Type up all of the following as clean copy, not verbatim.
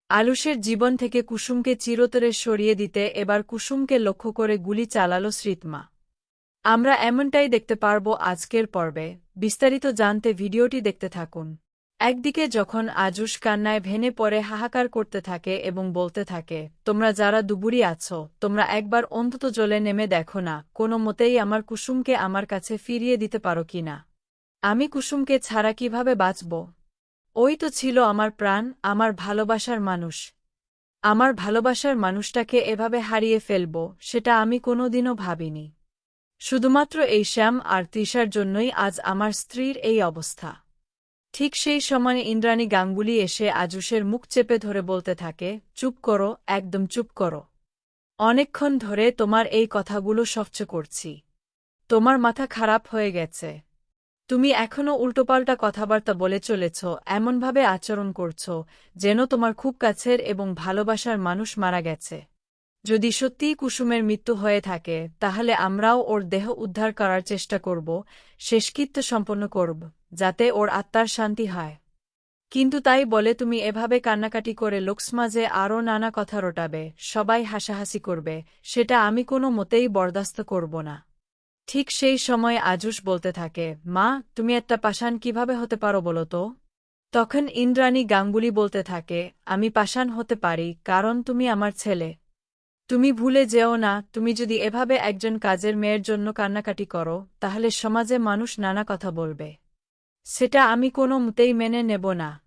আলুশের জীবন থেকে কুসুমকে চিরতরে সরিয়ে দিতে এবার কুসুমকে লক্ষ্য করে গুলি চালাল শ্রীতমা। আমরা এমনটাই দেখতে পারব আজকের পর্বে। বিস্তারিত জানতে ভিডিওটি দেখতে থাকুন। একদিকে যখন আজুশ কান্নায় ভেঙে পড়ে হাহাকার করতে থাকে এবং বলতে থাকে, তোমরা যারা দুবুরি আছো, তোমরা একবার অন্তত জলে নেমে দেখো না কোনো মতেই আমার কুসুমকে আমার কাছে ফিরিয়ে দিতে পারো কিনা। আমি কুসুমকে ছাড়া কিভাবে বাঁচব? ওই তো ছিল আমার প্রাণ, আমার ভালোবাসার মানুষ। আমার ভালোবাসার মানুষটাকে এভাবে হারিয়ে ফেলব, সেটা আমি কোনোদিনও ভাবিনি। শুধুমাত্র এই শ্যাম আর তৃষার জন্যই আজ আমার স্ত্রীর এই অবস্থা। ঠিক সেই সময়ে ইন্দ্রাণী গাঙ্গুলি এসে আজুশের মুখ চেপে ধরে বলতে থাকে, চুপ করো, একদম চুপ করো। অনেকক্ষণ ধরে তোমার এই কথাগুলো সহ্য করছি। তোমার মাথা খারাপ হয়ে গেছে। তুমি এখনও উল্টোপাল্টা কথাবার্তা বলে চলেছ, এমনভাবে আচরণ করছ যেন তোমার খুব কাছের এবং ভালোবাসার মানুষ মারা গেছে। যদি সত্যিই কুসুমের মৃত্যু হয়ে থাকে তাহলে আমরাও ওর দেহ উদ্ধার করার চেষ্টা করব, শেষকৃত্য সম্পন্ন করব, যাতে ওর আত্মার শান্তি হয়। কিন্তু তাই বলে তুমি এভাবে কান্নাকাটি করে লোকসমাজে আরও নানা কথা রটাবে, সবাই হাসাহাসি করবে, সেটা আমি কোনো মতেই বরদাস্ত করব না। ঠিক সেই সময় আজুশ বলতে থাকে, মা, তুমি একটা পাষাণ কিভাবে হতে পারো বলো তো? তখন ইন্দ্রাণী গাঙ্গুলি বলতে থাকে, আমি পাষাণ হতে পারি কারণ তুমি আমার ছেলে। তুমি ভুলে যেও না, তুমি যদি এভাবে একজন কাজের মেয়ের জন্য কান্নাকাটি করো তাহলে সমাজে মানুষ নানা কথা বলবে। সেটা আমি কোনো মতেই মেনে নেব না।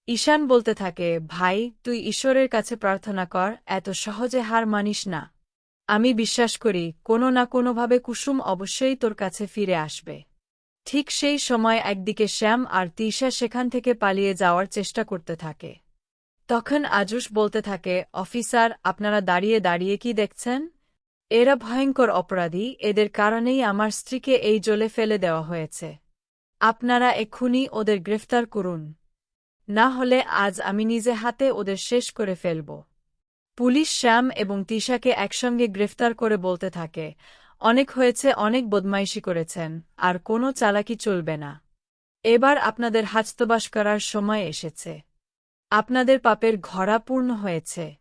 ঈশান বলতে থাকে, ভাই, তুই ঈশ্বরের কাছে প্রার্থনা কর, এত সহজে হার মানিস না। আমি বিশ্বাস করি কোনো না কোনোভাবে কুসুম অবশ্যই তোর কাছে ফিরে আসবে। ঠিক সেই সময় একদিকে শ্যাম আর তৃষা সেখান থেকে পালিয়ে যাওয়ার চেষ্টা করতে থাকে। তখন আজুশ বলতে থাকে, অফিসার, আপনারা দাঁড়িয়ে দাঁড়িয়ে কি দেখছেন? এরা ভয়ঙ্কর অপরাধী, এদের কারণেই আমার স্ত্রীকে এই জলে ফেলে দেওয়া হয়েছে। আপনারা এক্ষুনি ওদের গ্রেফতার করুন, না হলে আজ আমি নিজে হাতে ওদের শেষ করে ফেলব। পুলিশ শ্যাম এবং তৃষাকে একসঙ্গে গ্রেফতার করে বলতে থাকে, অনেক হয়েছে, অনেক বদমাইশি করেছেন, আর কোনো চালাকি চলবে না। এবার আপনাদের হাজতবাস করার সময় এসেছে। আপনাদের পাপের ঘড়া পূর্ণ হয়েছে।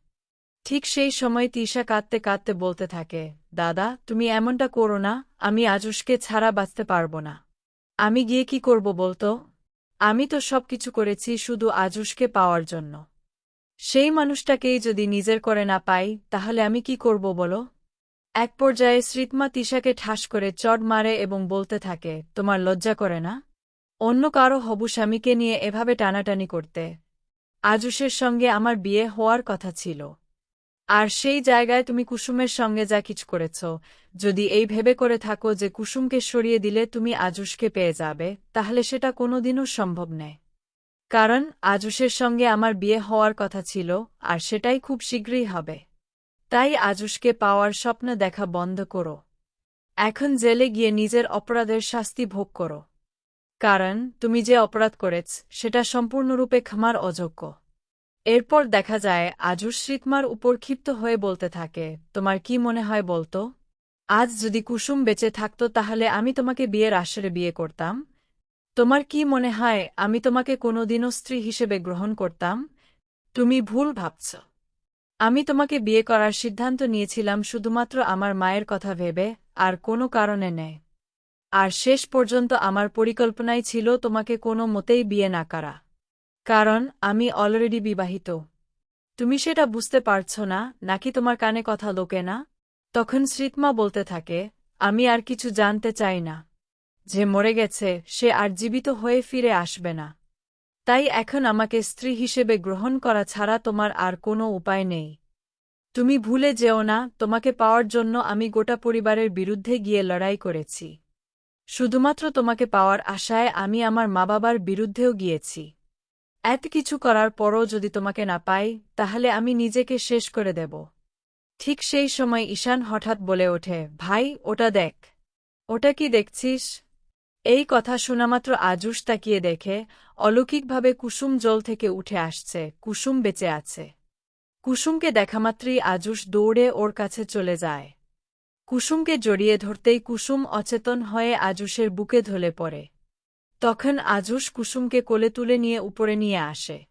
ঠিক সেই সময় তৃষা কাঁদতে কাঁদতে বলতে থাকে, দাদা, তুমি এমনটা করো না, আমি আজুশকে ছাড়া বাঁচতে পারব না। আমি গিয়ে কি করব বলতো? আমি তো সবকিছু করেছি শুধু আজুশকে পাওয়ার জন্য। সেই মানুষটাকেই যদি নিজের করে না পাই তাহলে আমি কি করব বলো? এক পর্যায়ে শ্রীতমা তৃষাকে ঠাস করে চড় মারে এবং বলতে থাকে, তোমার লজ্জা করে না? অন্য কারো হবু স্বামীকে নিয়ে এভাবে টানাটানি করতে? আজুশের সঙ্গে আমার বিয়ে হওয়ার কথা ছিল। আর সেই জায়গায় তুমি কুসুমের সঙ্গে যা কিছু করেছ, যদি এই ভেবে করে থাকো যে কুসুমকে সরিয়ে দিলে তুমি আজুশকে পেয়ে যাবে, তাহলে সেটা কোনোদিনও সম্ভব নয়। কারণ আজুশের সঙ্গে আমার বিয়ে হওয়ার কথা ছিল, আর সেটাই খুব শীঘ্রই হবে। তাই আজুশকে পাওয়ার স্বপ্ন দেখা বন্ধ করো। এখন জেলে গিয়ে নিজের অপরাধের শাস্তি ভোগ করো। কারণ তুমি যে অপরাধ করেছ সেটা সম্পূর্ণরূপে ক্ষমার অযোগ্য। এরপর দেখা যায় আজুশ শ্রীতমার উপর ক্ষিপ্ত হয়ে বলতে থাকে, তোমার কি মনে হয় বলতো? আজ যদি কুসুম বেঁচে থাকত তাহলে আমি তোমাকে বিয়ের আসরে বিয়ে করতাম? তোমার কি মনে হয় আমি তোমাকে কোনোদিনও স্ত্রী হিসেবে গ্রহণ করতাম? তুমি ভুল ভাবছ। আমি তোমাকে বিয়ে করার সিদ্ধান্ত নিয়েছিলাম শুধুমাত্র আমার মায়ের কথা ভেবে, আর কোনো কারণে নেই। আর শেষ পর্যন্ত আমার পরিকল্পনাই ছিল তোমাকে কোনো মতেই বিয়ে না করা। কারণ আমি অলরেডি বিবাহিত। তুমি সেটা বুঝতে পারছ না, নাকি তোমার কানে কথা লোকে না? তখন শ্রীতমা বলতে থাকে, আমি আর কিছু জানতে চাই না। যে মরে গেছে সে আর জীবিত হয়ে ফিরে আসবে না। তাই এখন আমাকে স্ত্রী হিসেবে গ্রহণ করা ছাড়া তোমার আর কোনো উপায় নেই। তুমি ভুলে যেও না, তোমাকে পাওয়ার জন্য আমি গোটা পরিবারের বিরুদ্ধে গিয়ে লড়াই করেছি। শুধুমাত্র তোমাকে পাওয়ার আশায় আমি আমার মা-বাবার বিরুদ্ধেও গিয়েছি। এত কিছু করার পরও যদি তোমাকে না পাই তাহলে আমি নিজেকে শেষ করে দেব। ঠিক সেই সময় ঈশান হঠাৎ বলে ওঠে, ভাই, ওটা দেখ। ওটা কি দেখছিস? এই কথা শোনামাত্র আজুশ তাকিয়ে দেখে, অলৌকিকভাবে কুসুম জল থেকে উঠে আসছে, কুসুম বেঁচে আছে। কুসুমকে দেখামাত্রই আজুশ দৌড়ে ওর কাছে চলে যায়। কুসুমকে জড়িয়ে ধরতেই কুসুম অচেতন হয়ে আজুশের বুকে ঢলে পড়ে। তখন আজুশ কুসুমকে কোলে তুলে নিয়ে উপরে নিয়ে আসে।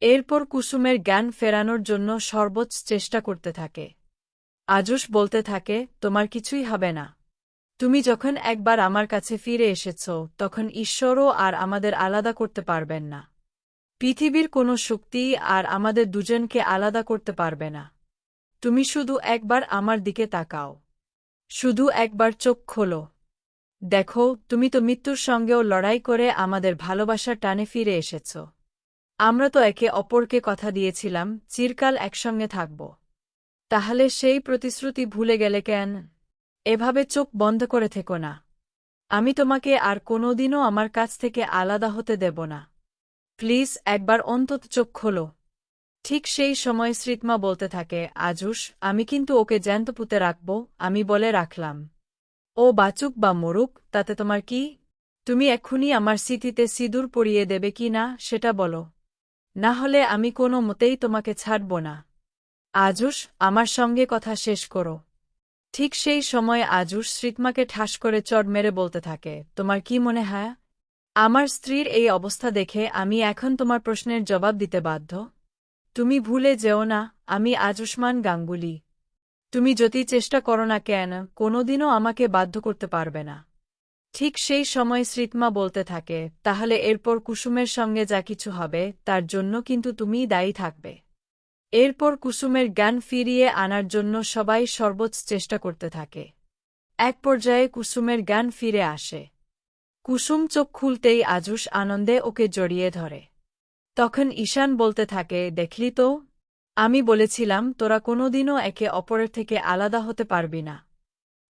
এরপর কুসুমের জ্ঞান ফেরানোর জন্য সর্বোচ্চ চেষ্টা করতে থাকে। আজুস বলতে থাকে, তোমার কিছুই হবে না। তুমি যখন একবার আমার কাছে ফিরে এসেছ, তখন ঈশ্বরও আর আমাদের আলাদা করতে পারবেন না। পৃথিবীর কোনো শক্তি আর আমাদের দুজনকে আলাদা করতে পারবে না। তুমি শুধু একবার আমার দিকে তাকাও। শুধু একবার চোখ খোলো। দেখো, তুমি তো মৃত্যুর সঙ্গেও লড়াই করে আমাদের ভালোবাসার টানে ফিরে এসেছ। আমরা তো একে অপরকে কথা দিয়েছিলাম চিরকাল একসঙ্গে থাকব। তাহলে সেই প্রতিশ্রুতি ভুলে গেলে কেন? এভাবে চোখ বন্ধ করে থেকো না। আমি তোমাকে আর কোনোদিনও আমার কাছ থেকে আলাদা হতে দেব না। প্লিজ একবার অন্তত চোখ খোলো। ঠিক সেই সময় শ্রীতমা বলতে থাকে, আজুস, আমি কিন্তু ওকে জ্যান্ত পুঁতে রাখব, আমি বলে রাখলাম। ও বাঁচুক বা মরুক, তাতে তোমার কি? তুমি এক্ষুনি আমার স্মৃতিতে সিঁদুর পরিয়ে দেবে কি না সেটা বলো। না হলে আমি কোনো মতেই তোমাকে ছাড়ব না। আজুস, আমার সঙ্গে কথা শেষ করো। ঠিক সেই সময় আজুস শ্রীতমাকে ঠাস করে চড় মেরে বলতে থাকে, তোমার কি মনে হয় আমার স্ত্রীর এই অবস্থা দেখে আমি এখন তোমার প্রশ্নের জবাব দিতে বাধ্য? তুমি ভুলে যেও না, আমি আজুষ্মান গাঙ্গুলি। তুমি যতই চেষ্টা করো না কেন, কোনোদিনও আমাকে বাধ্য করতে পারবে না। ঠিক সেই সময় শ্রীতমা বলতে থাকে, তাহলে এরপর কুসুমের সঙ্গে যা কিছু হবে তার জন্য কিন্তু তুমিই দায়ী থাকবে। এরপর কুসুমের জ্ঞান ফিরিয়ে আনার জন্য সবাই সর্বোচ্চ চেষ্টা করতে থাকে। এক পর্যায়ে কুসুমের জ্ঞান ফিরে আসে। কুসুম চোখ খুলতেই আজুস আনন্দে ওকে জড়িয়ে ধরে। তখন ঈশান বলতে থাকে, দেখলি তো, আমি বলেছিলাম তোরা কোনোদিনও একে অপরের থেকে আলাদা হতে পারবি না।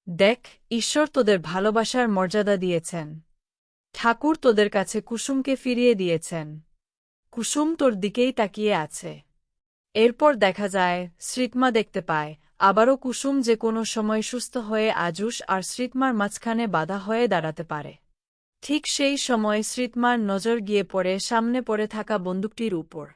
দেখ, ঈশ্বর তোদের ভালোবাসার মর্যাদা দিয়েছেন। ঠাকুর তোদের কাছে কুসুমকে ফিরিয়ে দিয়েছেন। কুসুম তোর দিকেই তাকিয়ে আছে। এরপর দেখা যায়, শ্রীতমা দেখতে পায়, আবারও কুসুম যে কোনো সময় সুস্থ হয়ে আজুস আর শ্রীতমার মাঝখানে বাধা হয়ে দাঁড়াতে পারে। ঠিক সেই সময় শ্রীতমার নজর গিয়ে পড়ে সামনে পড়ে থাকা বন্দুকটির উপর।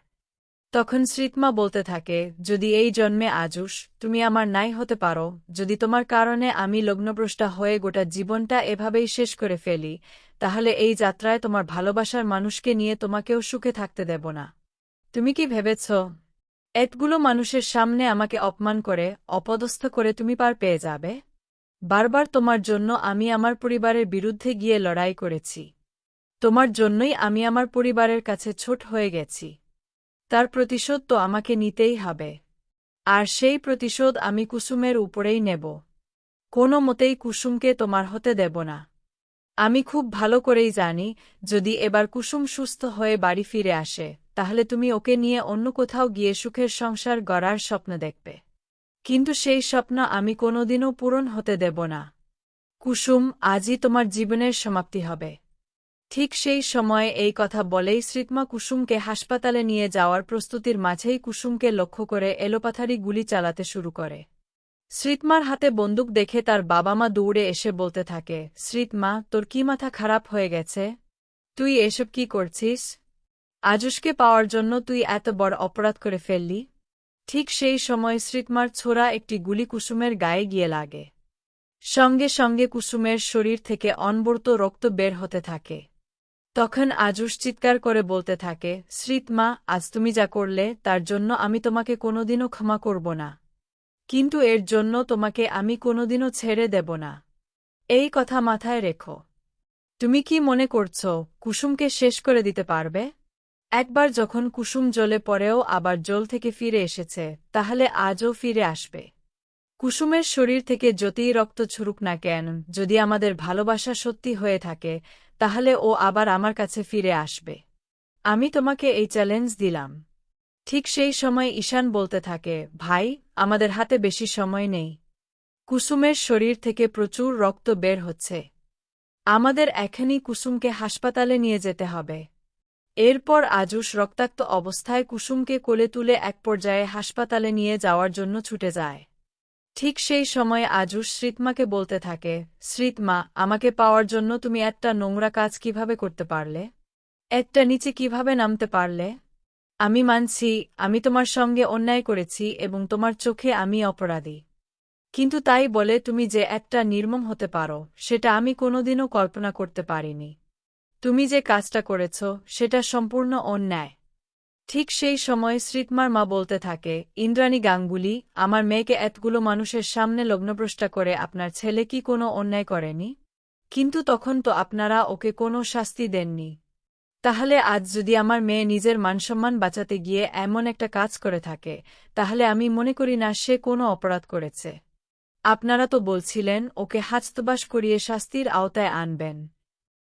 তখন শ্রীতমা বলতে থাকে, যদি এই জন্মে আজুস তুমি আমার নাই হতে পারো, যদি তোমার কারণে আমি লগ্নভ্রষ্টা হয়ে গোটা জীবনটা এভাবেই শেষ করে ফেলি, তাহলে এই যাত্রায় তোমার ভালোবাসার মানুষকে নিয়ে তোমাকেও সুখে থাকতে দেব না। তুমি কি ভেবেছ এতগুলো মানুষের সামনে আমাকে অপমান করে, অপদস্থ করে তুমি পার পেয়ে যাবে? বারবার তোমার জন্য আমি আমার পরিবারের বিরুদ্ধে গিয়ে লড়াই করেছি। তোমার জন্যই আমি আমার পরিবারের কাছে ছোট হয়ে গেছি। তার প্রতিশোধ তো আমাকে নিতেই হবে। আর সেই প্রতিশোধ আমি কুসুমের উপরেই নেব। কোনো মতেই কুসুমকে তোমার হতে দেব না। আমি খুব ভালো করেই জানি, যদি এবার কুসুম সুস্থ হয়ে বাড়ি ফিরে আসে, তাহলে তুমি ওকে নিয়ে অন্য কোথাও গিয়ে সুখের সংসার গড়ার স্বপ্ন দেখবে। কিন্তু সেই স্বপ্ন আমি কোনোদিনও পূরণ হতে দেব না। কুসুম, আজই তোমার জীবনের সমাপ্তি হবে। ঠিক সেই সময়ে এই কথা বলেই শ্রীতমা কুসুমকে হাসপাতালে নিয়ে যাওয়ার প্রস্তুতির মাঝেই কুসুমকে লক্ষ্য করে এলোপাথারি গুলি চালাতে শুরু করে। শ্রীতমার হাতে বন্দুক দেখে তার বাবা মা দৌড়ে এসে বলতে থাকে, শ্রীতমা, তোর কি মাথা খারাপ হয়ে গেছে? তুই এসব কি করছিস? আজুসকে পাওয়ার জন্য তুই এত বড় অপরাধ করে ফেললি? ঠিক সেই সময় শ্রীতমার ছোড়া একটি গুলি কুসুমের গায়ে গিয়ে লাগে। সঙ্গে সঙ্গে কুসুমের শরীর থেকে অনবরত রক্ত বের হতে থাকে। তখন আজুস চিৎকার করে বলতে থাকে, শ্রীতমা, আজ তুমি যা করলে তার জন্য আমি তোমাকে কোনোদিনও ক্ষমা করব না। কিন্তু এর জন্য তোমাকে আমি কোনোদিনও ছেড়ে দেব না। এই কথা মাথায় রেখো। তুমি কি মনে করছ কুসুমকে শেষ করে দিতে পারবে? একবার যখন কুসুম জ্বলে পড়েও আবার জল থেকে ফিরে এসেছে, তাহলে আজও ফিরে আসবে। কুসুমের শরীর থেকে যতই রক্ত ছুরুক না কেন, যদি আমাদের ভালোবাসা সত্যি হয়ে থাকে, তাহলে ও আবার আমার কাছে ফিরে আসবে। আমি তোমাকে এই চ্যালেঞ্জ দিলাম। ঠিক সেই সময় ঈশান বলতে থাকে, ভাই, আমাদের হাতে বেশি সময় নেই। কুসুমের শরীর থেকে প্রচুর রক্ত বের হচ্ছে। আমাদের এখনই কুসুমকে হাসপাতালে নিয়ে যেতে হবে। এরপর আজুস রক্তাক্ত অবস্থায় কুসুমকে কোলে তুলে এক পর্যায়ে হাসপাতালে নিয়ে যাওয়ার জন্য ছুটে যায়। ঠিক সেই সময় আজুস শ্রীতমাকে বলতে থাকে, শ্রীতমা, আমাকে পাওয়ার জন্য তুমি একটা নোংরা কাজ কিভাবে করতে পারলে? একটা নিচে কিভাবে নামতে পারলে? আমি মানছি, আমি তোমার সঙ্গে অন্যায় করেছি এবং তোমার চোখে আমি অপরাধী। কিন্তু তাই বলে তুমি যে একটা নির্মম হতে পারো, সেটা আমি কোনোদিনও কল্পনা করতে পারিনি। তুমি যে কাজটা করেছ, সেটা সম্পূর্ণ অন্যায়। ঠিক সেই সময় শ্রীতমার মা বলতে থাকে, ইন্দ্রাণী গাঙ্গুলি, আমার মেয়েকে এতগুলো মানুষের সামনে লগ্নভ্রষ্টা করে আপনার ছেলে কি কোনো অন্যায় করেনি? কিন্তু তখন তো আপনারা ওকে কোনো শাস্তি দেননি। তাহলে আজ যদি আমার মেয়ে নিজের মানসম্মান বাঁচাতে গিয়ে এমন একটা কাজ করে থাকে, তাহলে আমি মনে করি না সে কোনো অপরাধ করেছে। আপনারা তো বলছিলেন ওকে হাজতবাস করিয়ে শাস্তির আওতায় আনবেন।